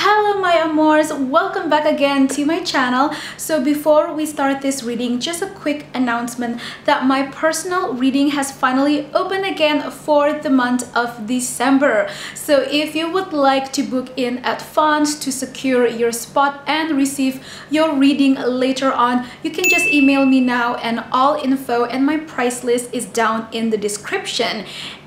Hello my amors, welcome back again to my channel. So before we start this reading, just a quick announcement that my personal reading has finally opened again for the month of December. So if you would like to book in advance to secure your spot and receive your reading later on, you can just email me now, and all info and my price list is down in the description.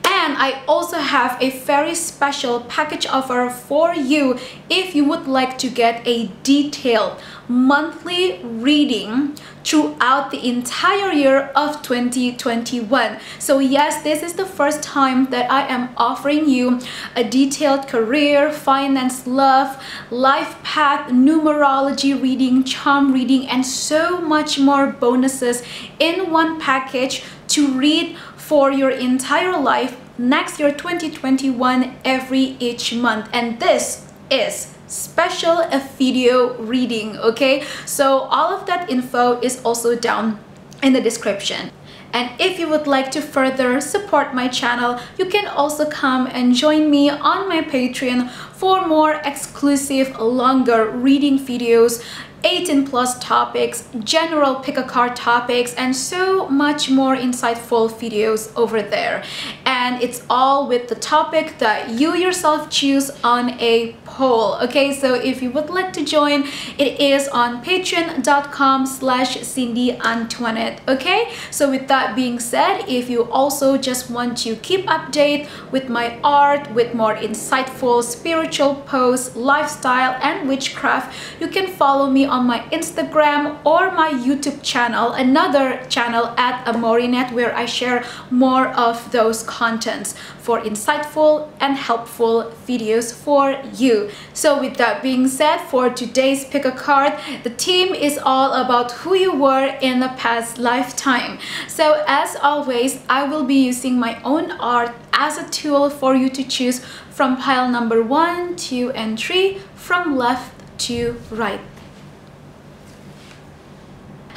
And I also have a very special package offer for you if you would like to get a detailed monthly reading throughout the entire year of 2021. So yes, this is the first time that I am offering you a detailed career, finance, love, life path, numerology reading, charm reading, and so much more bonuses in one package to read for your entire life next year 2021 each month. And this is special video reading, okay? So all of that info is also down in the description. And if you would like to further support my channel, you can also come and join me on my Patreon for more exclusive, longer reading videos, 18+ topics, general pick a card topics, and so much more insightful videos over there. And it's all with the topic that you yourself choose on a poll, okay? So if you would like to join, it is on patreon.com/CindyAntoinette, okay? So with that being said, if you also just want to keep update with my art, with more insightful spiritual posts, lifestyle, and witchcraft, you can follow me on my Instagram or my YouTube channel, another channel at Amorinet, where I share more of those contents for insightful and helpful videos for you. So with that being said, for today's pick a card, the theme is all about who you were in a past lifetime. So as always, I will be using my own art as a tool for you to choose from pile number 1, 2, and 3, from left to right.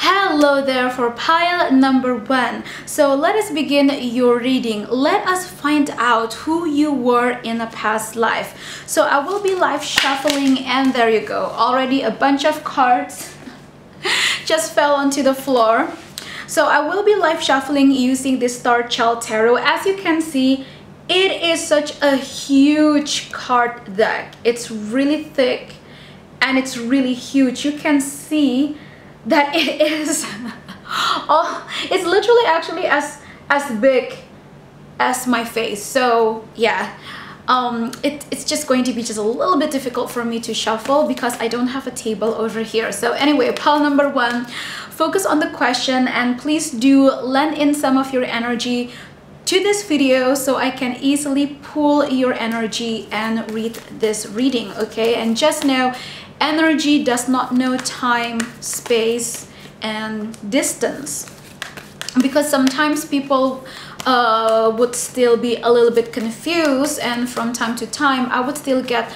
Hello there for pile number 1. So let us begin your reading. Let us find out who you were in a past life. So I will be live shuffling, and there you go. Already a bunch of cards just fell onto the floor. So I will be live shuffling using this Star Child Tarot. As you can see, it is such a huge card deck. It's really thick and it's really huge. You can see that it is oh, it's literally actually as big as my face. So yeah, it's just going to be just a little bit difficult for me to shuffle because I don't have a table over here. So anyway, pile number 1, focus on the question, and please do lend in some of your energy to this video so I can easily pull your energy and read this reading, okay? And just know, energy does not know time, space, and distance, because sometimes people would still be a little bit confused, and from time to time I would still get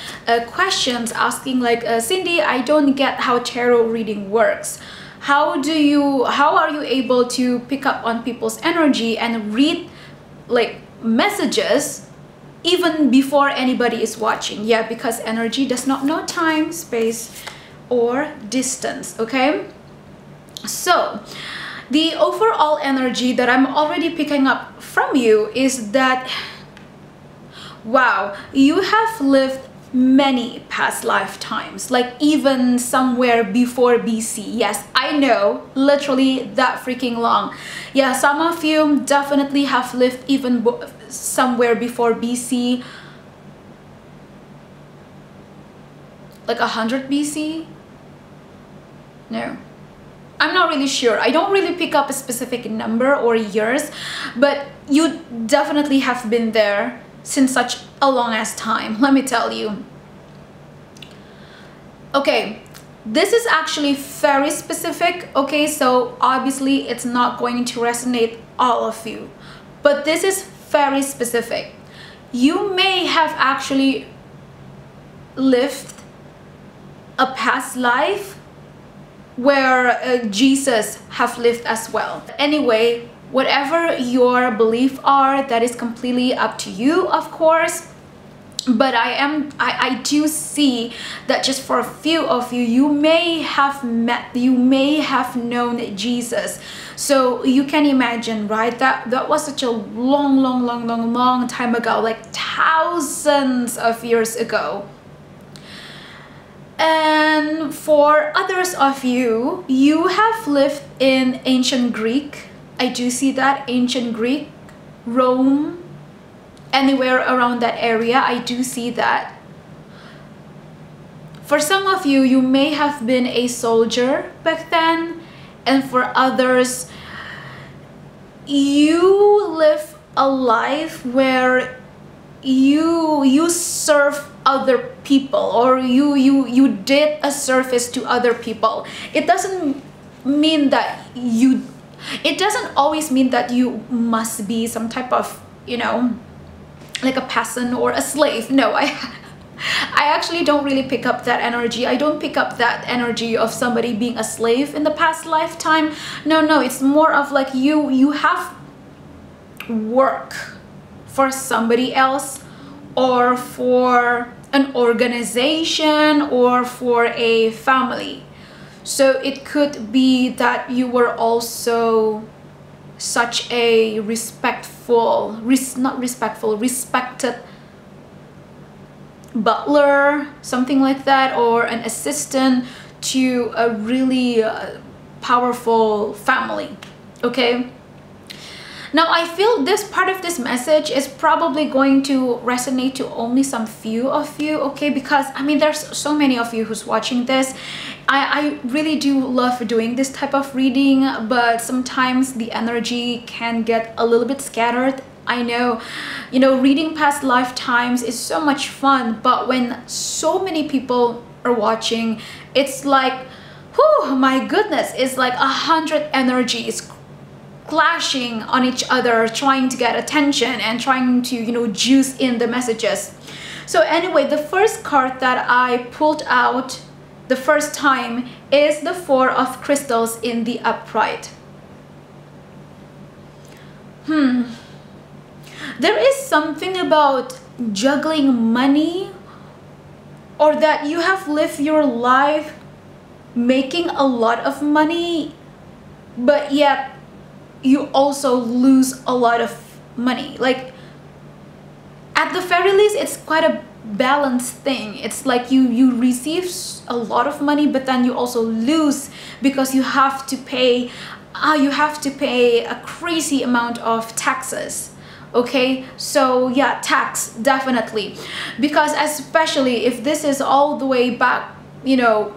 questions asking like, Cindy, I don't get how tarot reading works. How are you able to pick up on people's energy and read like messages even before anybody is watching? Yeah, because energy does not know time, space, or distance, okay? So the overall energy that I'm already picking up from you is that, wow, you have lived many past lifetimes, like even somewhere before BC. Yes, I know, literally that freaking long. Yeah, some of you definitely have lived even somewhere before BC, like 100 BC. No, I'm not really sure. I don't really pick up a specific number or years, but you definitely have been there since such a long ass time, let me tell you. Okay, this is actually very specific, okay? So obviously it's not going to resonate all of you, but this is very specific. You may have actually lived a past life where Jesus have lived as well. Anyway, whatever your beliefs are, that is completely up to you, of course. But I do see that just for a few of you, you may have known Jesus. So you can imagine, right? That was such a long time ago, like thousands of years ago. And for others of you, you have lived in ancient Greek. I do see that, ancient Greek, Rome, anywhere around that area. I do see that. For some of you, you may have been a soldier back then, and for others, you live a life where you serve other people, or you did a service to other people. It doesn't mean that it doesn't always mean that you must be some type of, you know, like a peasant or a slave. No, I actually don't really pick up that energy. I don't pick up that energy of somebody being a slave in the past lifetime. No, it's more of like you have work for somebody else, or for an organization, or for a family. So it could be that you were also such a respected butler, something like that, or an assistant to a really powerful family. Okay, now I feel this part of this message is probably going to resonate to only some few of you, okay, because I mean there's so many of you who's watching this. I really do love doing this type of reading, but sometimes the energy can get a little bit scattered. I know, you know, reading past lifetimes is so much fun, but when so many people are watching, it's like, whew, my goodness, it's like 100 energies clashing on each other, trying to get attention and trying to, you know, juice in the messages. So anyway, the first card that I pulled out the first time is the Four of Crystals in the upright. There is something about juggling money, or that you have lived your life making a lot of money, but yet you also lose a lot of money. Like at the very least, it's quite a balanced thing. It's like you receive a lot of money, but then you also lose because you have to pay a crazy amount of taxes. Okay, so yeah, tax, definitely, because especially if this is all the way back, you know,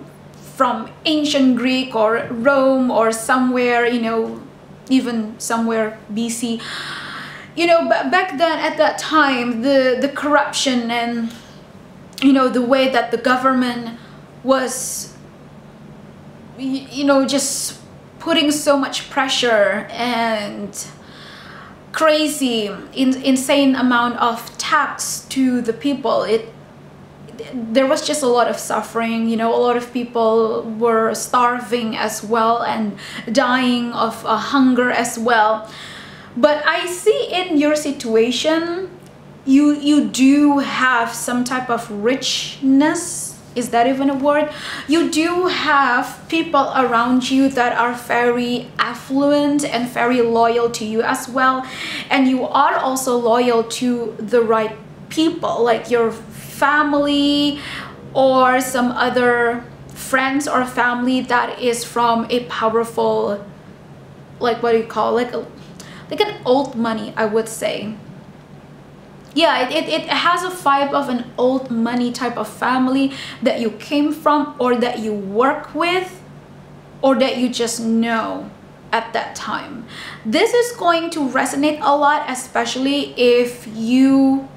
from ancient Greek or Rome or somewhere, you know, even somewhere BC, you know, back then at that time, the corruption and, you know, the way that the government was, you know, just putting so much pressure and crazy, insane amount of tax to the people. There was just a lot of suffering, you know, a lot of people were starving as well and dying of hunger as well. But I see in your situation, you do have some type of richness. Is that even a word? You do have people around you that are very affluent and very loyal to you as well. And you are also loyal to the right people, like your family or some other friends or family that is from a powerful, like what do you call, like an old money, I would say. Yeah, it has a vibe of an old money type of family that you came from, or that you work with, or that you just know at that time. This is going to resonate a lot, especially if you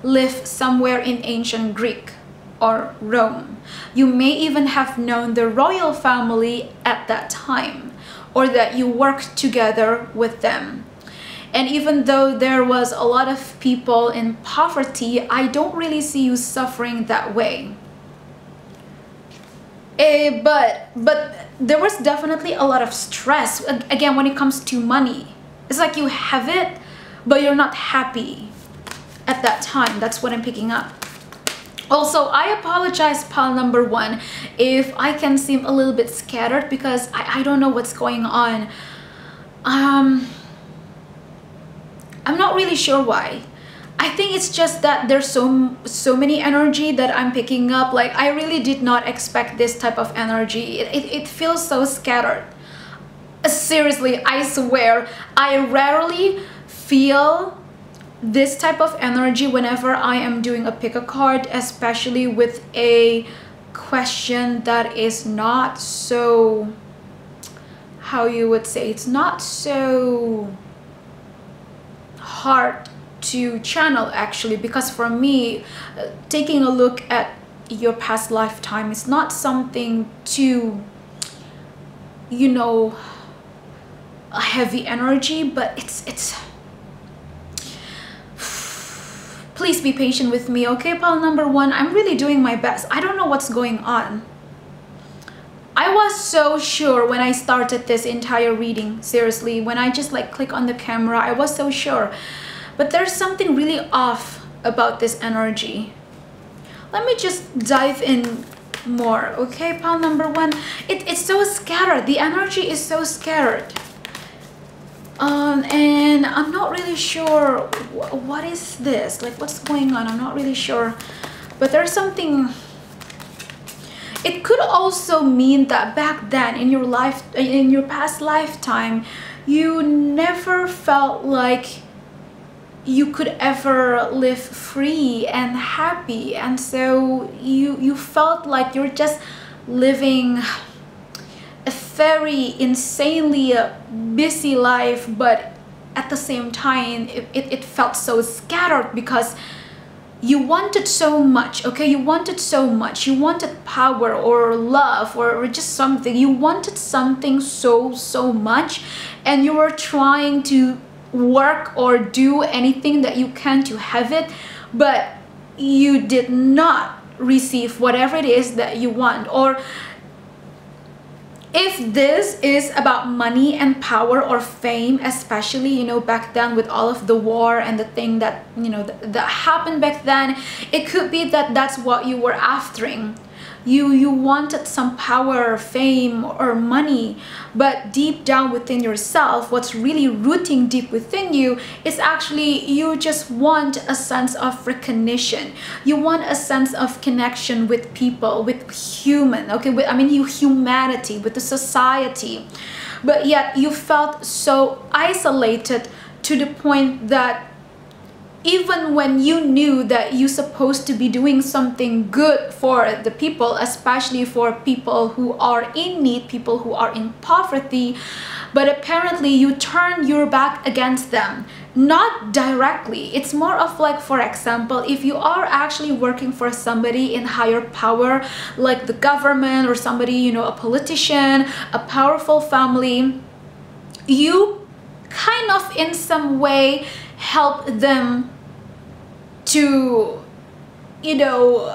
live somewhere in ancient Greek or Rome. You may even have known the royal family at that time, or that you worked together with them. And even though there was a lot of people in poverty, I don't really see you suffering that way. But there was definitely a lot of stress, again, when it comes to money. It's like you have it, but you're not happy at that time. That's what I'm picking up. Also, I apologize, pile number one, if I can seem a little bit scattered, because I don't know what's going on. I'm not really sure why. I think it's just that there's so many energy that I'm picking up. Like, I really did not expect this type of energy. It feels so scattered. Seriously, I swear, I rarely feel this type of energy whenever I am doing a pick a card, especially with a question that is not so, how you would say, it's not so hard to channel actually, because for me, taking a look at your past lifetime is not something too, you know, a heavy energy, but it's please be patient with me, okay, pile number one? I'm really doing my best. I don't know what's going on. I was so sure when I started this entire reading, seriously, when I just like click on the camera, I was so sure. But there's something really off about this energy. Let me just dive in more, okay, pile number one? It's so scattered. The energy is so scattered. And I'm not really sure what is this, like what's going on. I'm not really sure, but there's something. It could also mean that back then in your life, in your past lifetime, you never felt like you could ever live free and happy, and so you felt like you're just living a very insanely busy life, but at the same time it felt so scattered because you wanted so much, okay? You wanted so much. You wanted power or love or just something. You wanted something so much, and you were trying to work or do anything that you can to have it, but you did not receive whatever it is that you want. Or if this is about money and power or fame, especially, you know, back then with all of the war and the thing that, you know, that happened back then, it could be that that's what you were after. You wanted some power, fame, or money, but deep down within yourself, what's really rooting deep within you is actually you just want a sense of recognition. You want a sense of connection with people, with human, okay? I mean, humanity, with the society. But yet you felt so isolated to the point that even when you knew that you're supposed to be doing something good for the people, especially for people who are in need, people who are in poverty, but apparently you turn your back against them. Not directly. It's more of like, for example, if you are actually working for somebody in higher power, like the government or somebody, you know, a politician, a powerful family, you kind of in some way help them to, you know,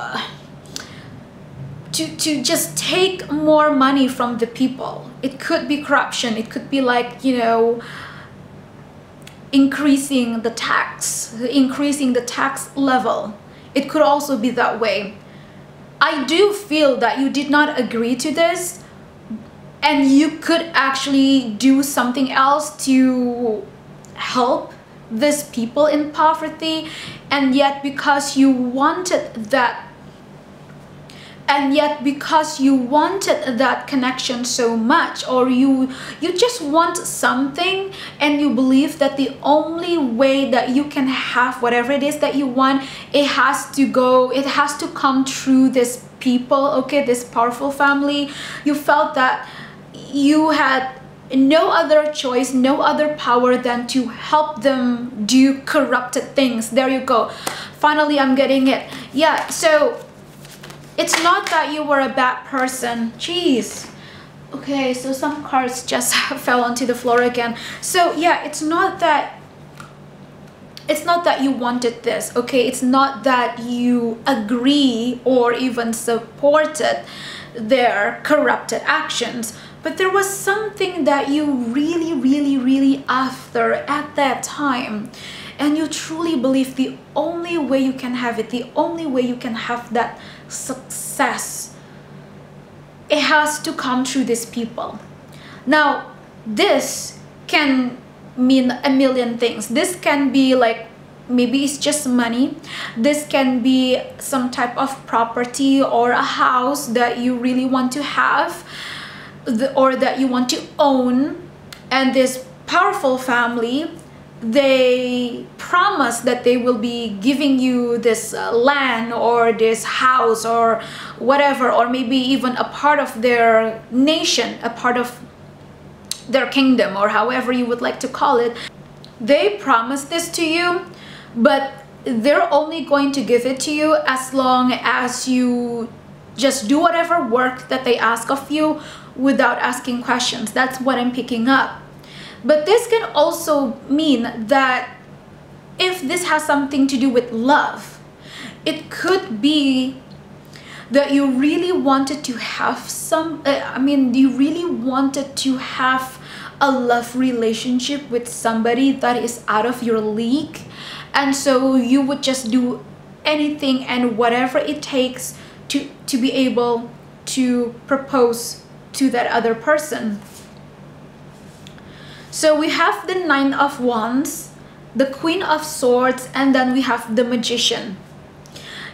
to just take more money from the people. It could be corruption. It could be like, you know, increasing the tax level. It could also be that way. I do feel that you did not agree to this, and you could actually do something else to help these people in poverty, and yet because you wanted that, connection so much, or you just want something, and you believe that the only way that you can have whatever it is that you want, it has to come through this people, okay, this powerful family. You felt that you had no other choice, no other power than to help them do corrupted things. There you go. Finally, I'm getting it. Yeah, so it's not that you were a bad person. Jeez. Okay, so some cards just fell onto the floor again. So yeah, it's not that you wanted this, okay? It's not that you agree or even supported their corrupted actions, but there was something that you really after at that time. and you truly believe the only way you can have it, the only way you can have that success, it has to come through these people. Now, this can mean a million things. This can be like, maybe it's just money. This can be some type of property or a house that you really want to have, or that you want to own. And this powerful family, they promise that they will be giving you this land or this house or whatever, or maybe even a part of their nation, a part of their kingdom, or however you would like to call it. They promise this to you, but they're only going to give it to you as long as you just do whatever work that they ask of you without asking questions. That's what I'm picking up. But this can also mean that if this has something to do with love, it could be that you really wanted to have you really wanted to have a love relationship with somebody that is out of your league. And so you would just do anything and whatever it takes to be able to propose to that other person. So we have the Nine of Wands, the Queen of Swords, and then we have the Magician.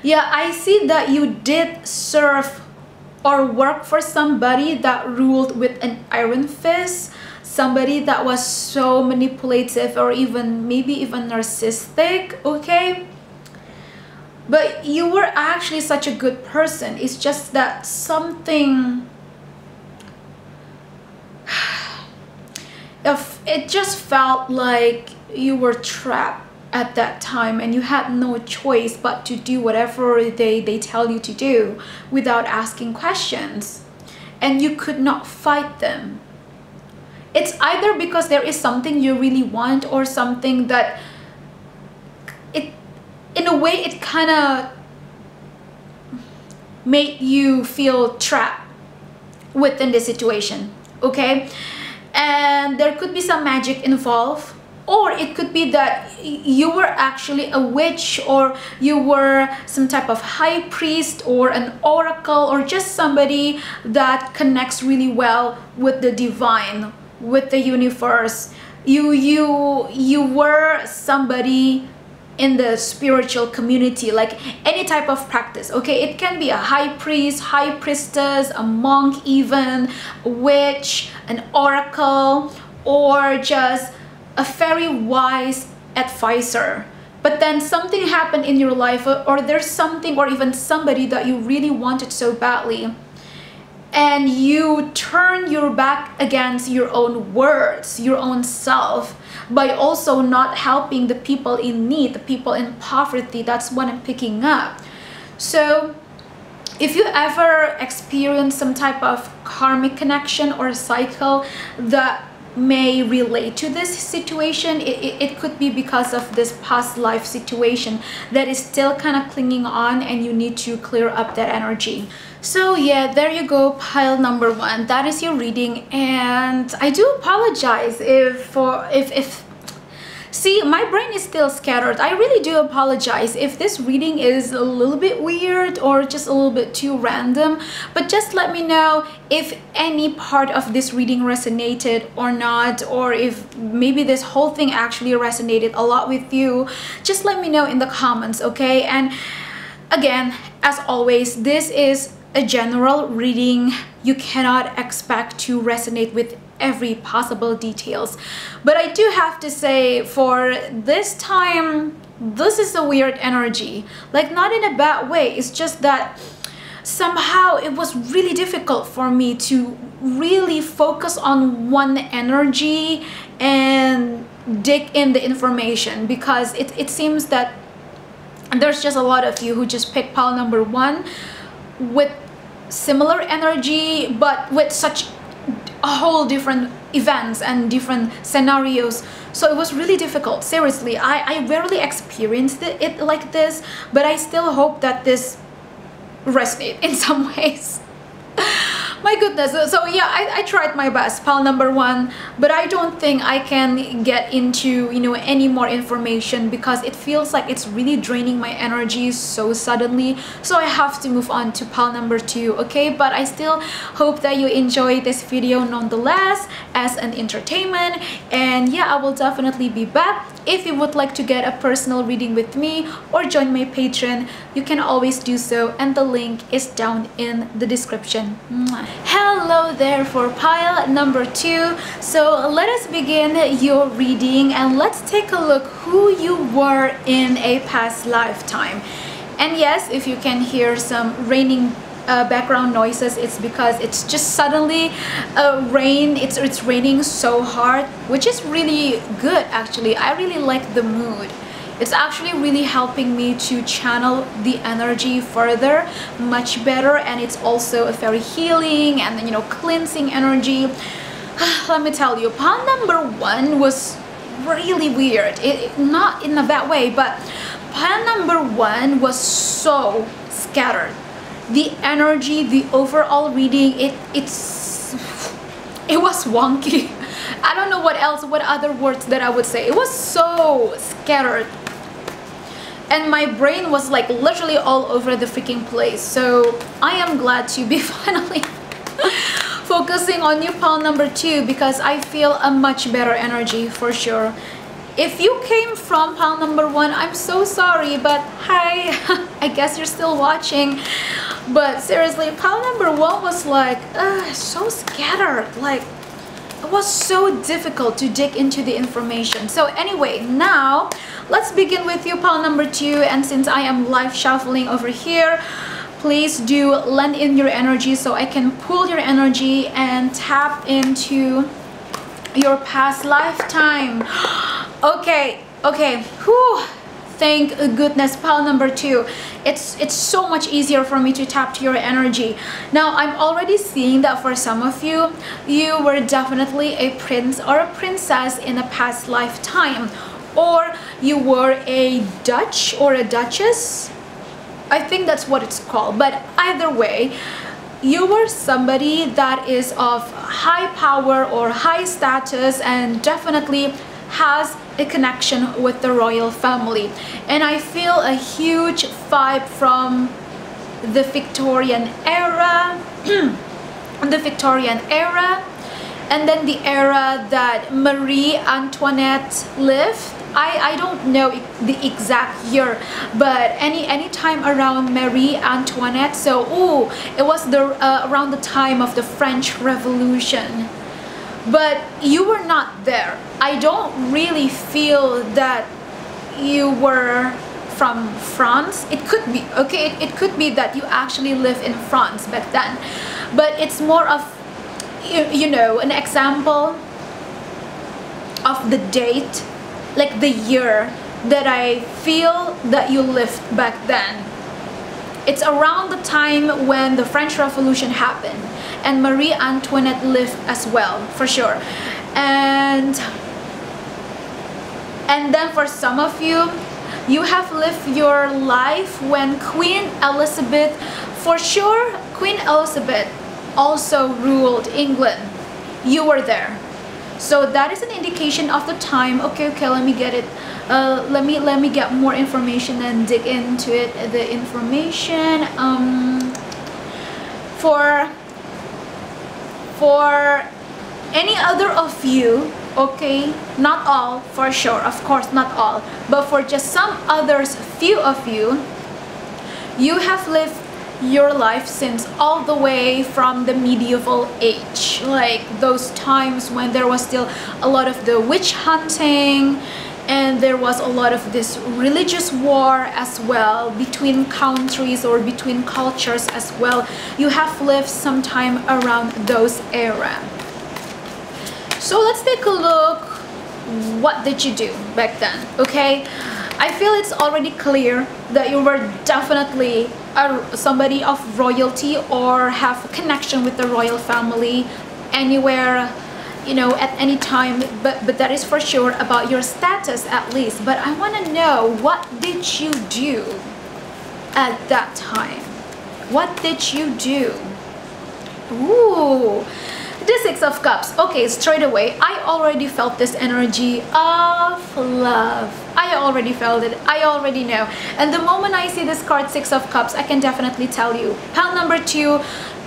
Yeah, I see that you did serve or work for somebody that ruled with an iron fist, somebody that was so manipulative or maybe even narcissistic, okay? But you were actually such a good person. It's just that something, it just felt like you were trapped at that time and you had no choice but to do whatever they tell you to do without asking questions, and you could not fight them. It's either because there is something you really want, or something that in a way it kind of made you feel trapped within the situation, okay? And there could be some magic involved, or it could be that you were actually a witch, or you were some type of high priest or an oracle, or just somebody that connects really well with the divine, with the universe. You were somebody in the spiritual community, like any type of practice, okay? It can be a high priest, high priestess, a monk even, a witch, an oracle, or just a very wise advisor. But then something happened in your life, or there's something, or even somebody that you really wanted so badly, and you turn your back against your own words, your own self, by also not helping the people in need, the people in poverty. That's what I'm picking up. So if you ever experience some type of karmic connection or cycle that may relate to this situation, it could be because of this past life situation that is still kind of clinging on, and you need to clear up that energy. So yeah, there you go, pile number one. That is your reading, and I do apologize if see, my brain is still scattered. I really do apologize if this reading is a little bit weird or just a little bit too random, but just let me know if any part of this reading resonated or not, or if maybe this whole thing actually resonated a lot with you. Just let me know in the comments, okay? And again, as always, this is a general reading. You cannot expect to resonate with every possible details, but I do have to say, for this time, this is a weird energy, like not in a bad way. It's just that somehow it was really difficult for me to really focus on one energy and dig in the information, because it seems that there's just a lot of you who just picked pile number one with similar energy, but with such a whole different events and different scenarios. So it was really difficult. Seriously, I rarely experienced it like this, but I still hope that this resonates in some ways. My my goodness. So yeah, I tried my best, pile number 1, but I don't think I can get into, you know, any more information because it feels like it's really draining my energy so suddenly. So I have to move on to pile number 2, okay? But I still hope that you enjoy this video nonetheless as an entertainment. And yeah, I will definitely be back. If you would like to get a personal reading with me or join my Patreon, you can always do so, and the link is down in the description. Hello there for pile number 2. So let us begin your reading and let's take a look who you were in a past lifetime. And yes, if you can hear some raining background noises, it's because it's just suddenly rain. It's raining so hard, which is really good actually. I really like the mood. It's actually really helping me to channel the energy further much better, and it's also a very healing and, you know, cleansing energy. Let me tell you, pile number 1 was really weird. Not in a bad way, but pile number 1 was so scattered. The energy, the overall reading, it was wonky. I don't know what other words that I would say. It was so scattered, and my brain was like literally all over the freaking place. So I am glad to be finally focusing on new pile number 2 because I feel a much better energy for sure. If you came from pile number 1, I'm so sorry, but hi, I guess you're still watching. But seriously, pile number 1 was like so scattered. Like, it was so difficult to dig into the information. So anyway, now let's begin with you, pile number 2. And since I am live shuffling over here, please do lend in your energy so I can pull your energy and tap into your past lifetime. Okay, whew. Thank goodness, pile number 2. It's so much easier for me to tap to your energy. Now I'm already seeing that for some of you, you were definitely a prince or a princess in a past lifetime, or you were a Dutch or a duchess. I think that's what it's called. But either way, you were somebody that is of high power or high status and definitely has a connection with the royal family. And I feel a huge vibe from the Victorian era, the Victorian era, and then the era that Marie Antoinette lived. I don't know the exact year, but any time around Marie Antoinette. So it was around the time of the French Revolution. But you were not there. I don't really feel that you were from France. It could be, okay, it could be that you actually lived in France back then, but it's more of, you know, an example of the date, like the year that I feel that you lived back then. It's around the time when the French Revolution happened, and Marie Antoinette lived as well, for sure. And then for some of you, you have lived your life when Queen Elizabeth, for sure, Queen Elizabeth also ruled England. You were there. So that is an indication of the time. Okay, let me get it. Let me get more information and dig into it. The information for any other of you, okay, not all, for sure, of course not all, but for just some others, few of you, you have lived your life since all the way from the medieval age, like those times when there was still a lot of the witch hunting, and there was a lot of this religious war as well between countries or between cultures as well. You have lived sometime around those era. So let's take a look. What did you do back then? Okay, I feel it's already clear that you were definitely somebody of royalty or have a connection with the royal family anywhere, you know, at any time, but that is for sure about your status at least. But I want to know, what did you do at that time? What did you do? Ooh, the Six of Cups. Okay, straight away, I already felt this energy of love. I already felt it. I already know. And the moment I see this card, Six of Cups, I can definitely tell you. Pile number 2,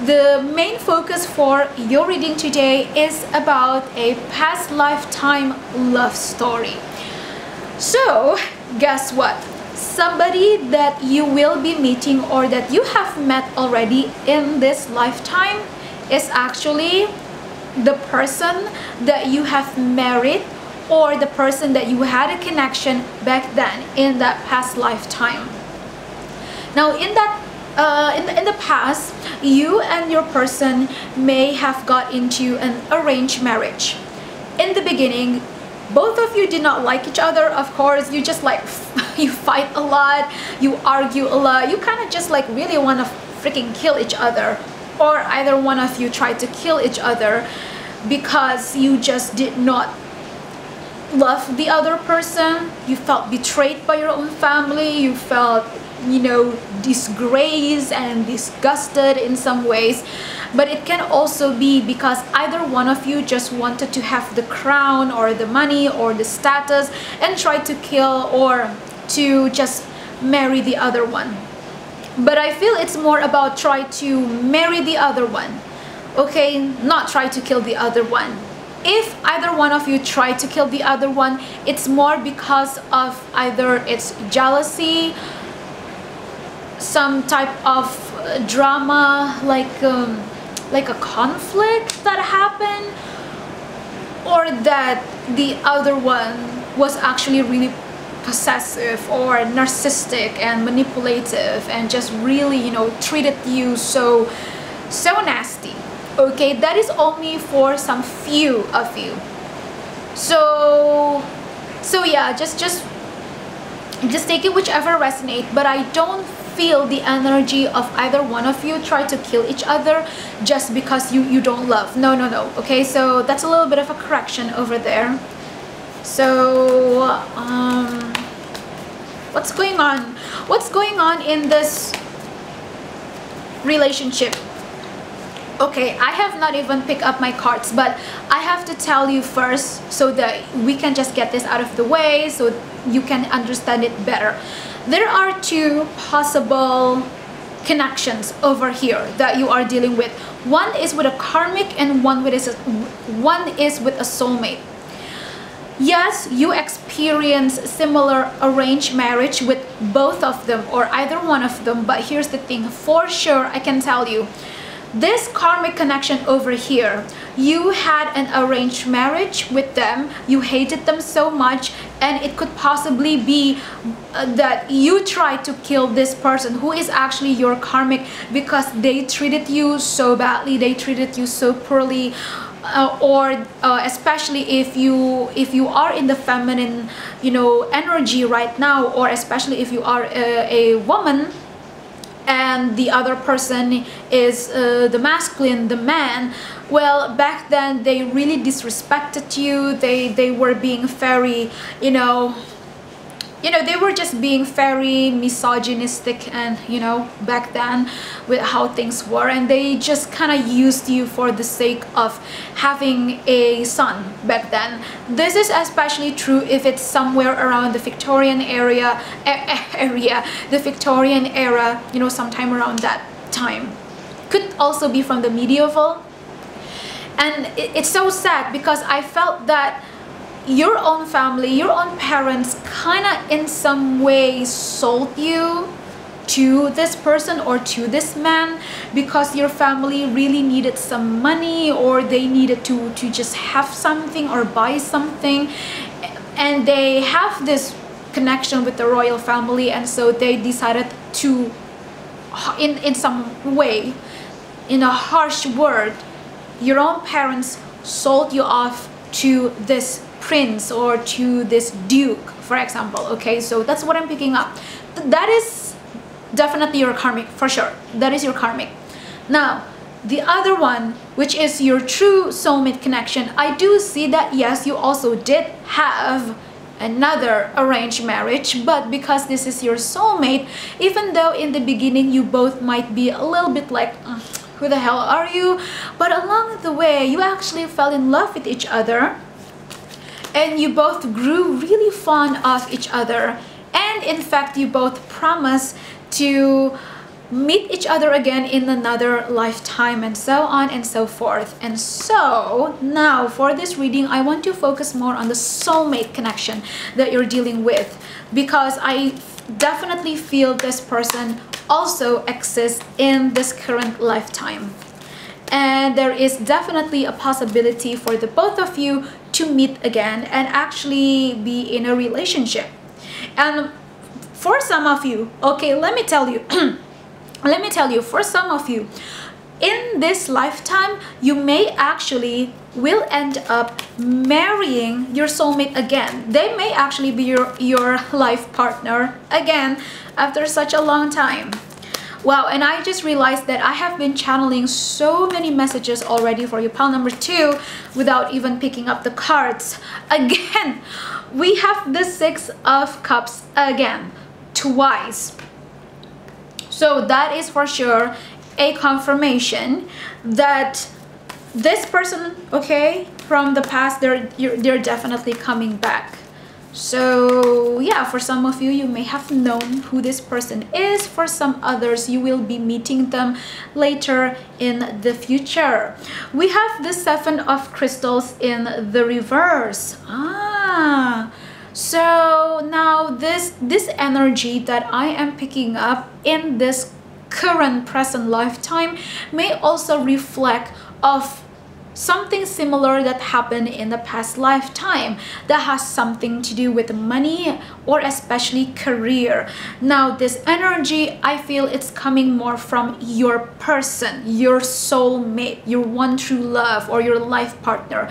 the main focus for your reading today is about a past lifetime love story. So, guess what? Somebody that you will be meeting or that you have met already in this lifetime is actually the person that you have married or the person that you had a connection back then in that past lifetime. Now in that in the past, you and your person may have got into an arranged marriage. In the beginning, both of you did not like each other. Of course, you just like you fight a lot, you argue a lot, you kind of just like really want to freaking kill each other, or either one of you tried to kill each other because you just did not love the other person. You felt betrayed by your own family, you felt, you know, disgraced and disgusted in some ways. But it can also be because either one of you just wanted to have the crown or the money or the status and tried to kill or to just marry the other one. But I feel it's more about try to marry the other one, okay, not try to kill the other one. If either one of you try to kill the other one, it's more because of either it's jealousy, some type of drama, like a conflict that happened, or that the other one was actually really possessive or narcissistic and manipulative and just really, you know, treated you so nasty. Okay, that is only for some few of you. So yeah, just take it whichever resonate, but I don't feel the energy of either one of you try to kill each other just because you don't love. No. Okay, so that's a little bit of a correction over there. So what's going on in this relationship? Okay, I have not even picked up my cards, but I have to tell you first so that we can just get this out of the way so you can understand it better. There are two possible connections over here that you are dealing with. One is with a karmic and one is with a soulmate. Yes, you experience similar arranged marriage with both of them or either one of them, but here's the thing, for sure I can tell you, this karmic connection over here, you had an arranged marriage with them, you hated them so much, and it could possibly be that you tried to kill this person who is actually your karmic because they treated you so badly, they treated you so poorly, or especially if you are in the feminine, you know, energy right now, or especially if you are a woman and the other person is the masculine, the man. Well, back then they really disrespected you. They were being very, you know, they were just being very misogynistic, and back then with how things were, and they just kind of used you for the sake of having a son back then. This is especially true if it's somewhere around the Victorian the Victorian era, sometime around that time. Could also be from the medieval. And it's so sad because I felt that your own family, your own parents kind of in some way sold you to this person or to this man because your family really needed some money, or they needed to just have something or buy something, and they have this connection with the royal family, and so they decided to, in some way, in a harsh word, your own parents sold you off to this prince or to this duke, for example. Okay, so that's what I'm picking up. That is definitely your karmic, for sure. That is your karmic. Now, the other one, which is your true soulmate connection, I do see that yes, you also did have another arranged marriage, but because this is your soulmate, even though in the beginning you both might be a little bit like, who the hell are you? But along the way, you actually fell in love with each other, and you both grew really fond of each other. And in fact, you both promised to meet each other again in another lifetime, and so on and so forth. And so now for this reading, I want to focus more on the soulmate connection that you're dealing with, because I definitely feel this person also exists in this current lifetime, and there is definitely a possibility for the both of you to meet again and actually be in a relationship. And for some of you, okay, let me tell you let me tell you, for some of you, in this lifetime, you may actually will end up marrying your soulmate again. They may actually be your life partner again after such a long time. Wow, and I just realized that I have been channeling so many messages already for you, pile number 2, without even picking up the cards. Again, we have the 6 of Cups again, twice. So that is for sure a confirmation that this person, okay, from the past, they're definitely coming back. So yeah, for some of you, you may have known who this person is. For some others, you will be meeting them later in the future. We have the 7 of Crystals in the reverse. So now this energy that I am picking up in this current present lifetime may also reflect of something similar that happened in the past lifetime that has something to do with money or especially career. Now this energy, I feel it's coming more from your person, your soulmate, your one true love, or your life partner.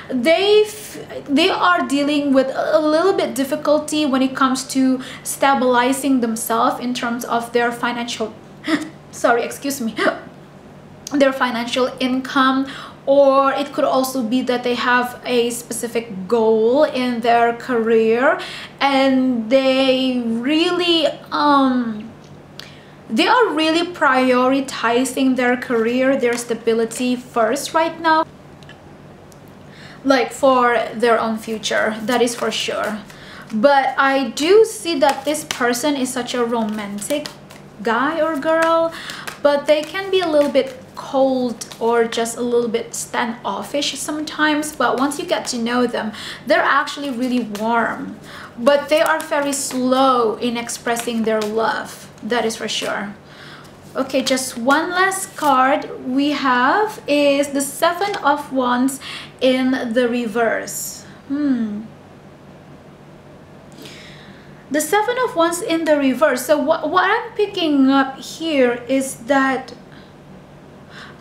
They are dealing with a little bit difficulty when it comes to stabilizing themselves in terms of their financial sorry, excuse me, their financial income. Or it could also be that they have a specific goal in their career, and they really they are really prioritizing their career, their stability first right now, like for their own future. That is for sure. But I do see that this person is such a romantic guy or girl, but they can be a little bit cold or just a little bit standoffish sometimes. But once you get to know them, they're actually really warm, but they are very slow in expressing their love. That is for sure. Okay, just one last card we have is the 7 of Wands in the reverse. The 7 of Wands in the reverse. So what I'm picking up here is that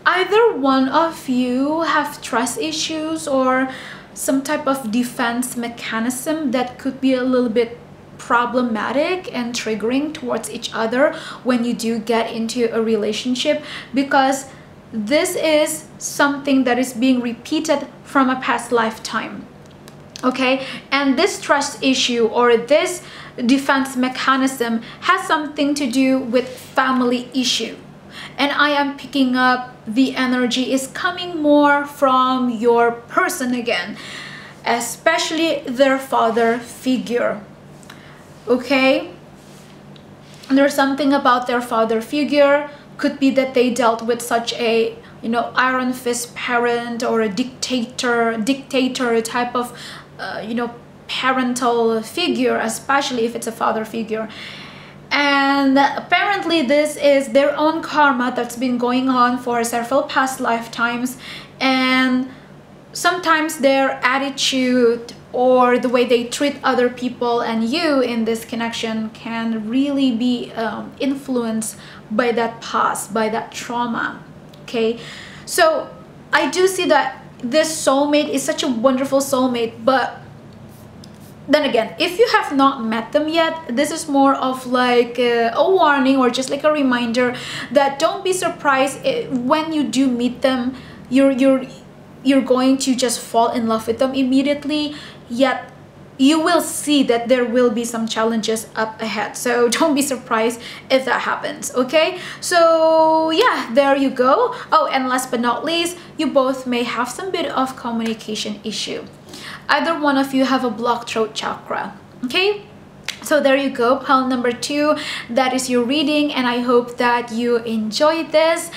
either one of you have trust issues or some type of defense mechanism that could be a little bit problematic and triggering towards each other when you do get into a relationship, because this is something that is being repeated from a past lifetime. Okay, and this trust issue or this defense mechanism has something to do with family issue. And I am picking up the energy is coming more from your person again, especially their father figure. Okay, there's something about their father figure. Could be that they dealt with such a, you know, iron fist parent or a dictator type of you know, parental figure, especially if it's a father figure. And apparently this is their own karma that's been going on for several past lifetimes, and sometimes their attitude or the way they treat other people and you in this connection can really be influenced by that past, by that trauma. Okay, so I do see that this soulmate is such a wonderful soulmate, but then again, if you have not met them yet, this is more of like a warning or just like a reminder that don't be surprised when you do meet them, you're going to just fall in love with them immediately. Yet you will see that there will be some challenges up ahead. So don't be surprised if that happens, okay? So yeah, there you go. Oh, and last but not least, you both may have some bit of communication issue. Either one of you have a blocked throat chakra, okay? So there you go, pile number 2. That is your reading, and I hope that you enjoyed this.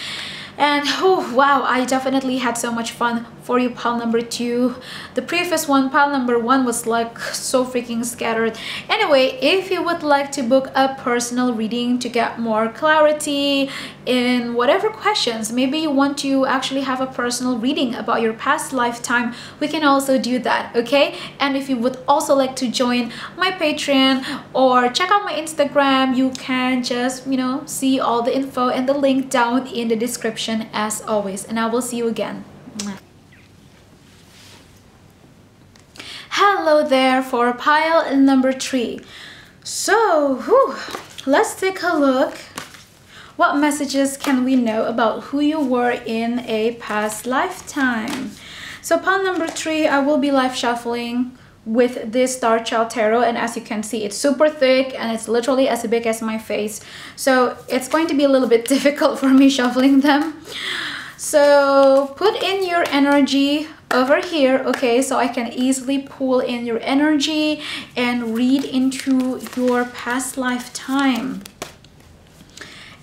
And oh wow, I definitely had so much fun for you, pile number 2. The previous one, pile number 1, was like so freaking scattered. Anyway, if you would like to book a personal reading to get more clarity in whatever questions, maybe you want to actually have a personal reading about your past lifetime, we can also do that, okay? And if you would also like to join my Patreon or check out my Instagram, you can just, you know, see all the info and the link down in the description as always. And I will see you again. Hello there for pile number 3. So let's take a look. What messages can we know about who you were in a past lifetime? So pile number 3, I will be live shuffling with this Star Child Tarot, and as you can see, it's super thick and it's literally as big as my face. So it's going to be a little bit difficult for me shuffling them. So put in your energy over here, okay, so I can easily pull in your energy and read into your past lifetime.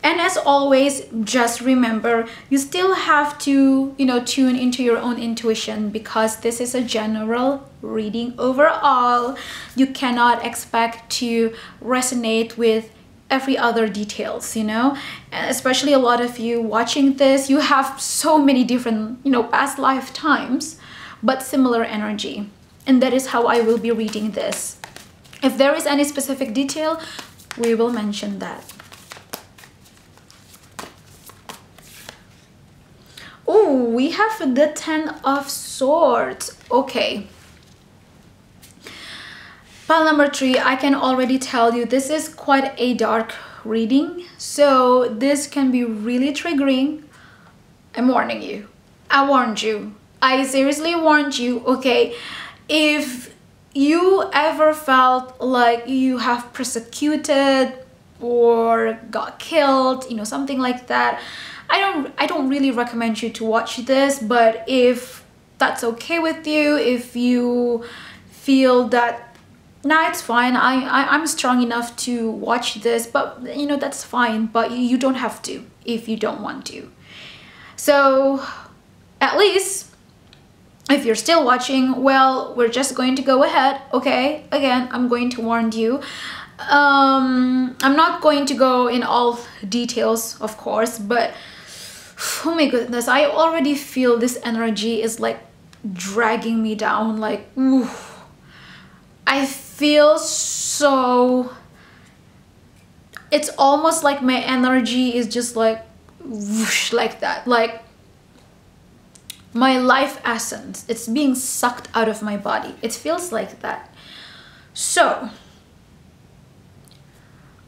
And as always, just remember, you still have to, you know, tune into your own intuition, because this is a general reading overall. You cannot expect to resonate with every other details, you know, and especially a lot of you watching this, you have so many different, you know, past lifetimes, but similar energy. And that is how I will be reading this. If there is any specific detail, we will mention that. Oh, we have the 10 of Swords. Okay. Pile number 3, I can already tell you this is quite a dark reading. So this can be really triggering. I'm warning you. I warned you. I seriously warned you, okay? If you ever felt like you have persecuted or got killed, you know, something like that, I don't really recommend you to watch this. But if that's okay with you, if you feel that, nah, it's fine, I'm strong enough to watch this, but you know, that's fine, but you don't have to if you don't want to. So at least if you're still watching, well, we're just going to go ahead, okay? Again, I'm going to warn you. I'm not going to go in all details, of course, but oh my goodness, I already feel this energy is like dragging me down. Like, ooh, I feel so, it's almost like my energy is just like whoosh, like that, like my life essence, it's being sucked out of my body. It feels like that. So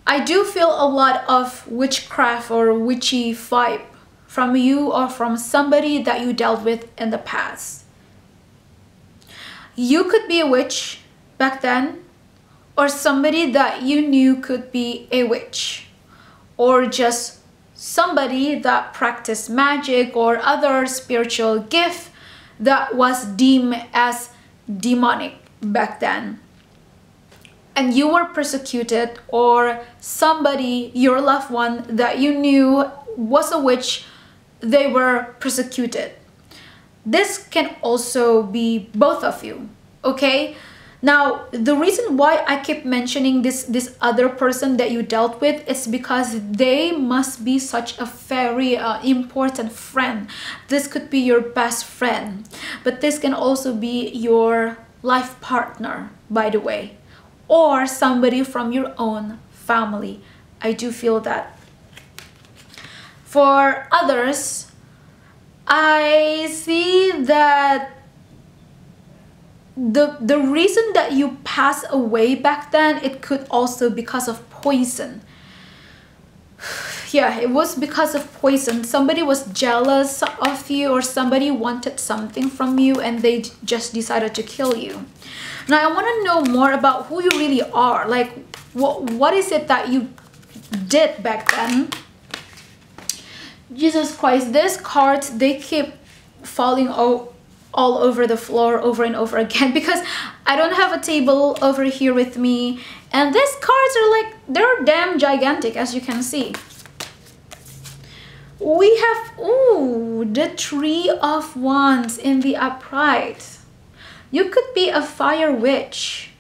I do feel a lot of witchcraft or witchy vibe from you or from somebody that you dealt with in the past. You could be a witch back then, or somebody that you knew could be a witch, or just somebody that practiced magic or other spiritual gift that was deemed as demonic back then. And you were persecuted, or somebody, your loved one that you knew was a witch, they were persecuted. This can also be both of you, okay? Now, the reason why I keep mentioning this other person that you dealt with is because they must be such a very important friend. This could be your best friend, but this can also be your life partner, by the way, or somebody from your own family. I do feel that. For others, I see that the reason that you passed away back then, it could also because of poison. yeah, it was because of poison. Somebody was jealous of you, or somebody wanted something from you and they just decided to kill you. Now I want to know more about who you really are. Like what is it that you did back then? Jesus Christ, these cards, they keep falling all over the floor over and over again because I don't have a table over here with me, and these cards are like, they're damn gigantic, as you can see. We have, ooh, the Three of Wands in the upright. You could be a fire witch.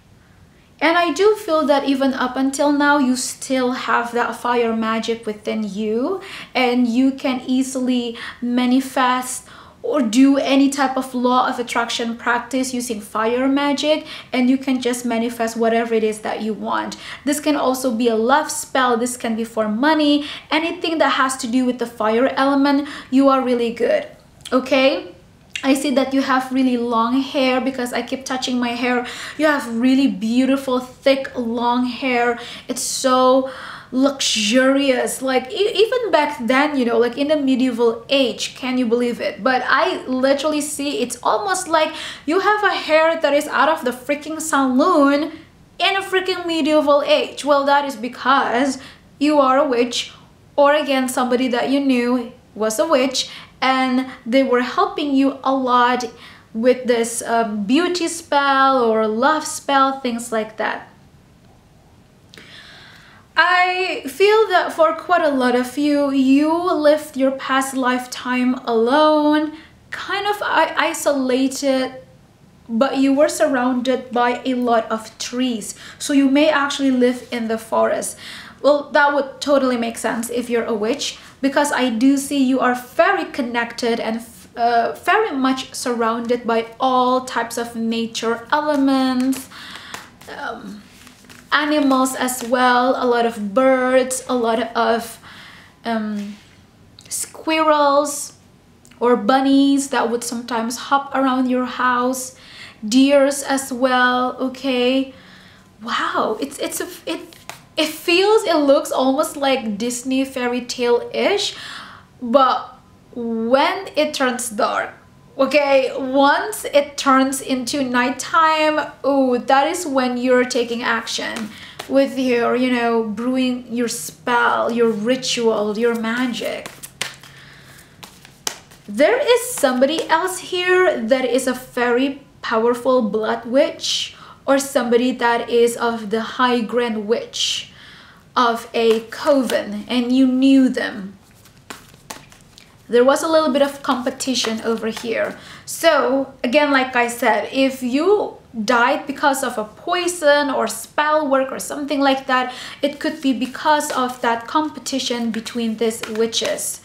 And I do feel that even up until now, you still have that fire magic within you, and you can easily manifest or do any type of law of attraction practice using fire magic, and you can just manifest whatever it is that you want. This can also be a love spell. This can be for money. Anything that has to do with the fire element, you are really good. Okay? I see that you have really long hair because I keep touching my hair. You have really beautiful, thick, long hair. It's so luxurious. Like even back then, you know, like in the medieval age, can you believe it? But I literally see it's almost like you have a hair that is out of the freaking saloon in a freaking medieval age. Well, that is because you are a witch, or again, somebody that you knew was a witch, and they were helping you a lot with this beauty spell or love spell, things like that. I feel that for quite a lot of you, you lived your past lifetime alone, kind of isolated, but you were surrounded by a lot of trees. So you may actually live in the forest. Well, that would totally make sense if you're a witch, because I do see you are very connected and very much surrounded by all types of nature elements, animals as well, a lot of birds, a lot of squirrels or bunnies that would sometimes hop around your house, deers as well. Okay, wow, it looks almost like Disney fairy tale-ish, but when it turns dark, okay, once it turns into nighttime, oh, that is when you're taking action with your, you know, brewing your spell, your ritual, your magic. There is somebody else here that is a very powerful blood witch, or somebody that is of the high grand witch of a coven, and you knew them. There was a little bit of competition over here. So again, like I said, if you died because of a poison or spell work or something like that, it could be because of that competition between these witches,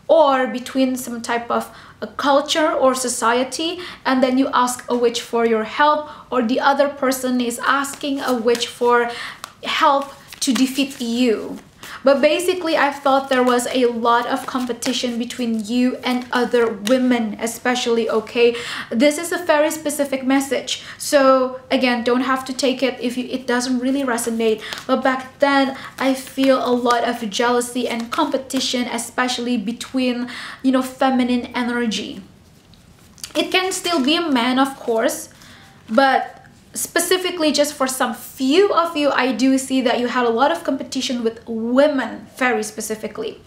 or between some type of a culture or society, and then you ask a witch for your help, or the other person is asking a witch for help to defeat you. But basically, I thought there was a lot of competition between you and other women, especially, okay? This is a very specific message. So again, don't have to take it if it doesn't really resonate. But back then, I feel a lot of jealousy and competition, especially between, you know, feminine energy. It can still be a man, of course, but specifically just for some few of you, I do see that you had a lot of competition with women, very specifically.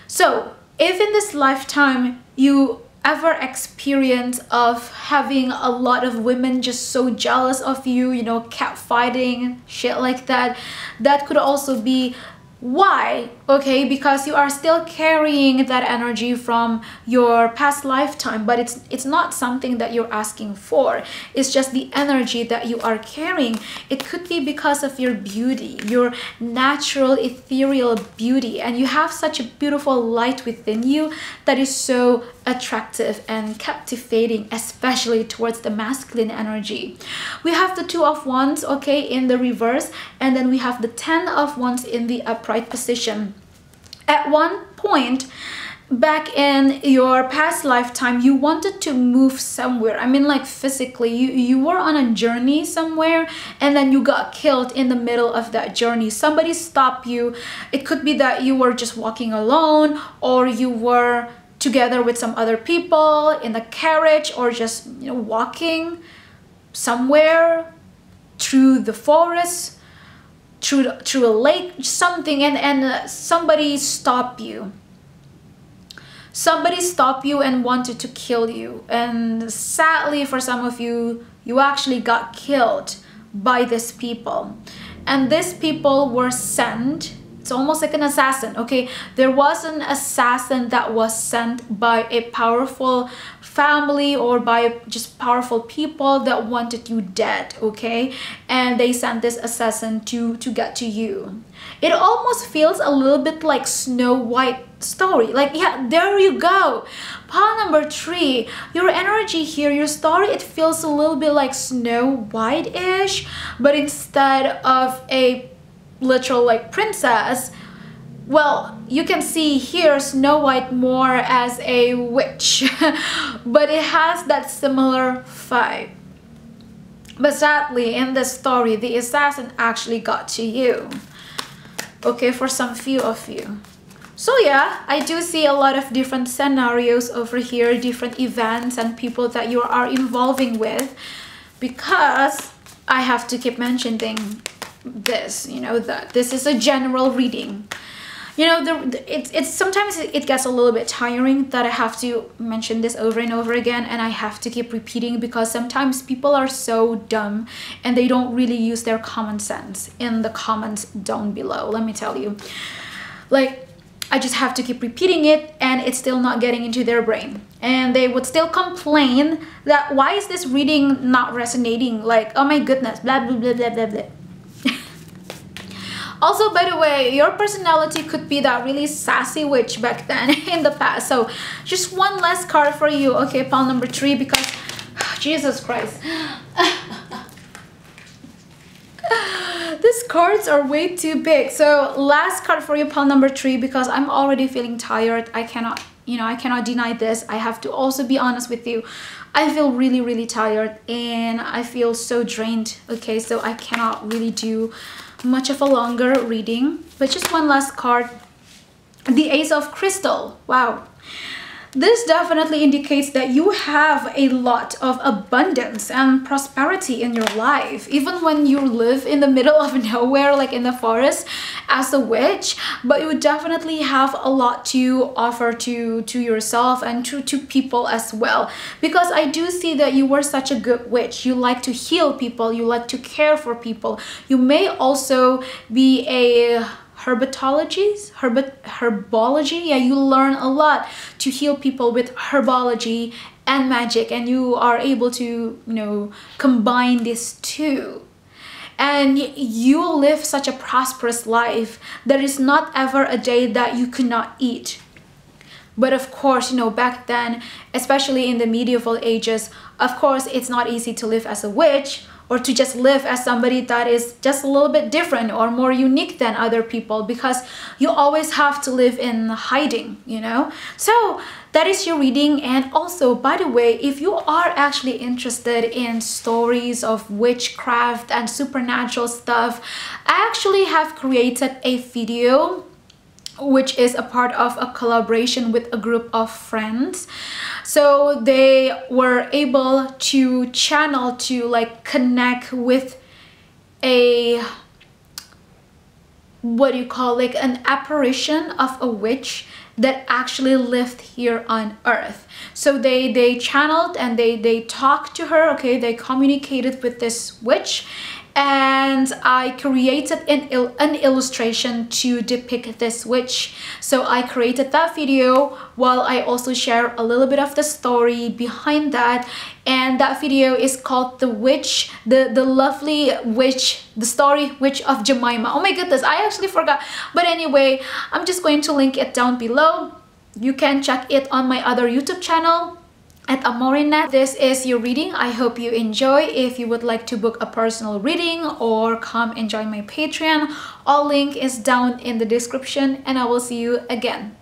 So if in this lifetime you ever experience of having a lot of women just so jealous of you, you know, cat fighting, shit like that, that could also be why, okay? Because you are still carrying that energy from your past lifetime, but it's not something that you're asking for. It's just the energy that you are carrying. It could be because of your beauty, your natural ethereal beauty, and you have such a beautiful light within you that is so attractive and captivating, especially towards the masculine energy. We have the Two of Wands, okay, in the reverse, and then we have the Ten of Wands in the upright position. At one point, back in your past lifetime, you wanted to move somewhere. I mean, like physically, you were on a journey somewhere, and then you got killed in the middle of that journey. Somebody stopped you. It could be that you were just walking alone, or you were together with some other people in a carriage, or just, you know, walking somewhere through the forest, through a lake, something, and somebody stopped you. Somebody stopped you and wanted to kill you, and sadly for some of you, you actually got killed by these people. And these people were sent, it's almost like an assassin, okay? There was an assassin that was sent by a powerful family or by just powerful people that wanted you dead, okay? And they sent this assassin to get to you. It almost feels a little bit like Snow White story. Like, yeah, there you go. Pile number 3, your energy here, your story, it feels a little bit like Snow White-ish, but instead of a literal like princess, well, you can see here Snow White more as a witch, but it has that similar vibe. But sadly, in this story, the assassin actually got to you, okay, for some few of you. So yeah, I do see a lot of different scenarios over here, different events and people that you are involving with, because I have to keep mentioning this, you know, that this is a general reading. You know, it's sometimes it gets a little bit tiring that I have to mention this over and over again, and I have to keep repeating, because sometimes people are so dumb and they don't really use their common sense in the comments down below. Let me tell you, like, I just have to keep repeating it and it's still not getting into their brain, and they would still complain that why is this reading not resonating, like, oh my goodness, blah blah blah blah blah blah. Also, by the way, your personality could be that really sassy witch back then in the past. So just one last card for you, okay, pile number 3, because Jesus Christ. These cards are way too big. So last card for you, pile number 3, because I'm already feeling tired. I cannot, you know, I cannot deny this. I have to also be honest with you. I feel really, really tired and I feel so drained, okay? So I cannot really do much of a longer reading, but just one last card, the Ace of Crystal. Wow, this definitely indicates that you have a lot of abundance and prosperity in your life, even when you live in the middle of nowhere, like in the forest as a witch. But you definitely have a lot to offer to yourself and to people as well, because I do see that you were such a good witch. You like to heal people, you like to care for people. You may also be a herbology, yeah, you learn a lot to heal people with herbology and magic, and you are able to, you know, combine these two, and you live such a prosperous life. There is not ever a day that you could not eat. But of course, you know, back then, especially in the medieval ages, of course it's not easy to live as a witch, or to just live as somebody that is just a little bit different or more unique than other people, because you always have to live in hiding, you know. So that is your reading. And also, by the way, if you are actually interested in stories of witchcraft and supernatural stuff, I actually have created a video which is a part of a collaboration with a group of friends. So they were able to channel, to like connect with a, what do you call, like an apparition of a witch that actually lived here on earth. So they channeled and they talked to her, okay, they communicated with this witch, and I created an illustration to depict this witch. So I created that video while I also share a little bit of the story behind that. And that video is called The Witch, the lovely witch, the story witch of Jemima. Oh my goodness, I actually forgot. But anyway, I'm just going to link it down below. You can check it on my other YouTube channel at Amorinet. This is your reading. I hope you enjoy. If you would like to book a personal reading or come and join my Patreon, all link is down in the description, and I will see you again.